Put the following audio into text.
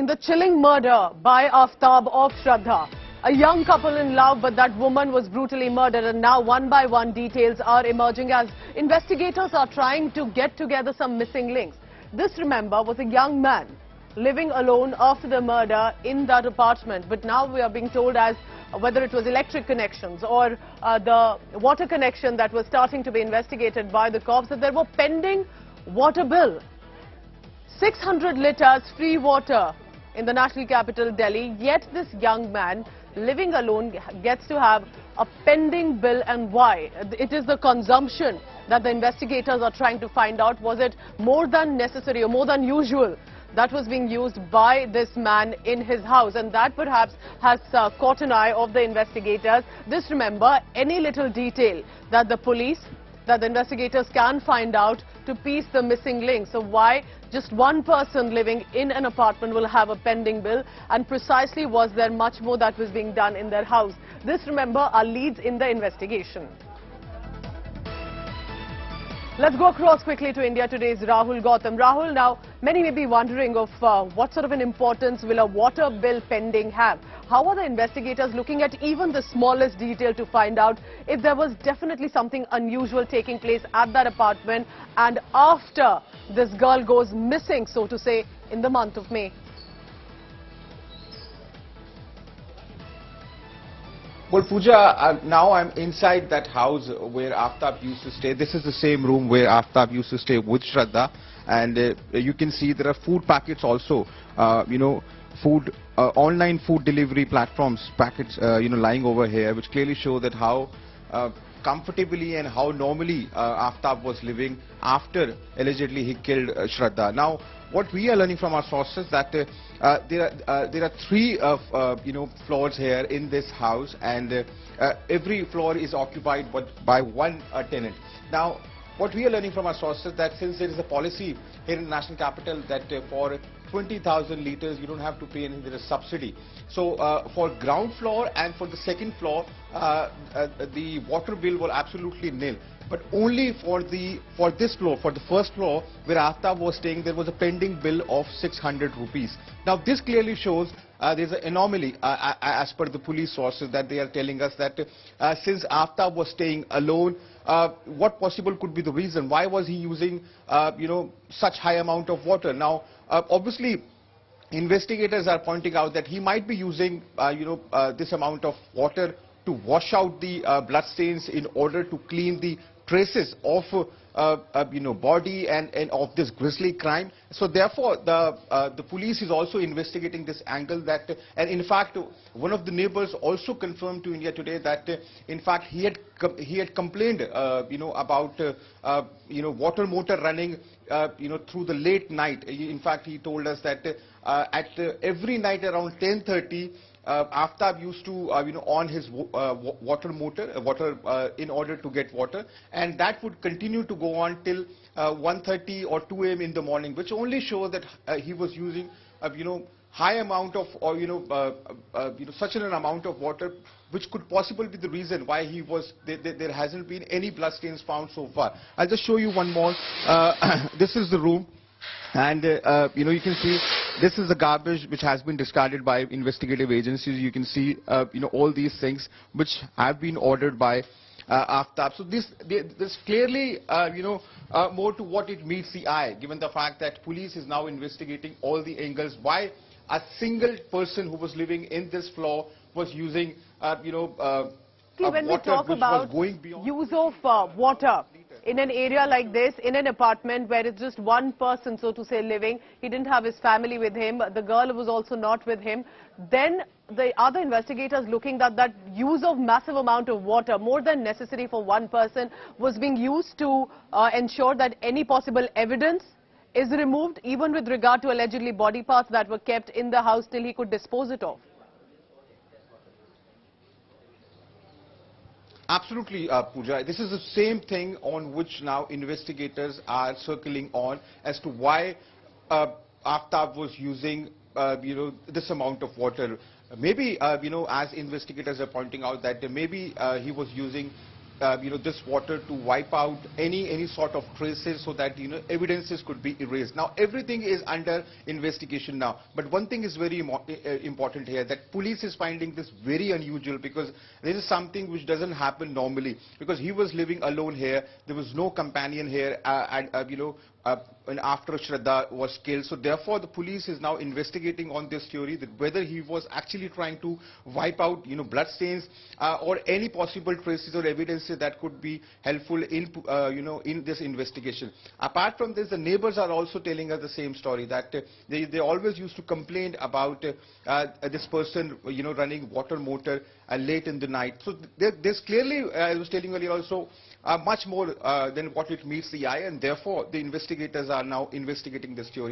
in the chilling murder by Aaftab of Shraddha. A young couple in love, but that woman was brutally murdered, and now one by one details are emerging as investigators are trying to get together some missing links. This, remember, was a young man living alone after the murder in that apartment, but now we are being told as whether it was electric connections or the water connection that was starting to be investigated by the cops, that there were pending water bill. 600 litres free water in the national capital Delhi, yet this young man living alone gets to have a pending bill. And why? It is the consumption that the investigators are trying to find out. Was it more than necessary or more than usual that was being used by this man in his house? And that perhaps has caught an eye of the investigators. This, remember, any little detail that the police, that the investigators can find out to piece the missing link. So why just one person living in an apartment will have a pending bill, and precisely was there much more that was being done in their house? This, remember, are leads in the investigation. Let's go across quickly to India Today's Rahul Gautam. Rahul, now many may be wondering of what sort of an importance will a water bill pending have. How are the investigators looking at even the smallest detail to find out if there was definitely something unusual taking place at that apartment and after this girl goes missing, so to say, in the month of May? Well, Pooja, now I'm inside that house where Aftab used to stay. This is the same room where Aftab used to stay with Shraddha, and you can see there are food packets also, online food delivery platforms packets, lying over here, which clearly show that how comfortably and how normally Aftab was living after allegedly he killed Shraddha. Now, what we are learning from our sources that there are three floors here in this house, and every floor is occupied by one tenant. Now, what we are learning from our sources that since there is a policy here in the national capital that for 20,000 litres you don't have to pay any subsidy. So for ground floor and for the second floor the water bill was absolutely nil. But only for this floor, for the first floor where Aftab was staying, there was a pending bill of 600 rupees. Now this clearly shows there's an anomaly as per the police sources that they are telling us that since Aftab was staying alone, what possible could be the reason? Why was he using such high amount of water? Now obviously investigators are pointing out that he might be using this amount of water to wash out the blood stains in order to clean the traces of body and of this grisly crime. So therefore the police is also investigating this angle that, and in fact one of the neighbors also confirmed to India Today that in fact he had complained about water motor running through the late night. In fact he told us that at every night around 10:30 Aftab used to on his water motor in order to get water, and that would continue to go on till 1:30 or 2 a.m. in the morning, which only shows that he was using high amount of such an amount of water, which could possibly be the reason why he was there hasn't been any blood stains found so far. I'll just show you one more. This is the room. And you can see this is the garbage which has been discarded by investigative agencies. You can see all these things which have been ordered by Aftab. So this clearly more to what it meets the eye, given the fact that police is now investigating all the angles why a single person who was living in this floor was using when we talk about use of water in an area like this, in an apartment where it's just one person, so to say, living, he didn't have his family with him, the girl was also not with him, then the other investigators looking at that use of massive amount of water, more than necessary for one person, was being used to ensure that any possible evidence is removed, even with regard to allegedly body parts that were kept in the house till he could dispose it of. Absolutely, Pooja. This is the same thing on which now investigators are circling on as to why Aftab was using, this amount of water. Maybe, as investigators are pointing out that maybe he was using this water to wipe out any sort of traces so that, evidences could be erased. Now, everything is under investigation now. But one thing is very important here, that police is finding this very unusual, because this is something which doesn't happen normally. Because he was living alone here, there was no companion here, and after Shraddha was killed. So therefore, the police is now investigating on this theory, that whether he was actually trying to wipe out, blood stains or any possible traces or evidences that could be helpful in, in this investigation. Apart from this, the neighbors are also telling us the same story, that they always used to complain about this person, running water motor late in the night. So there's clearly, I was telling earlier also, much more than what it meets the eye, and therefore the investigators are now investigating this theory.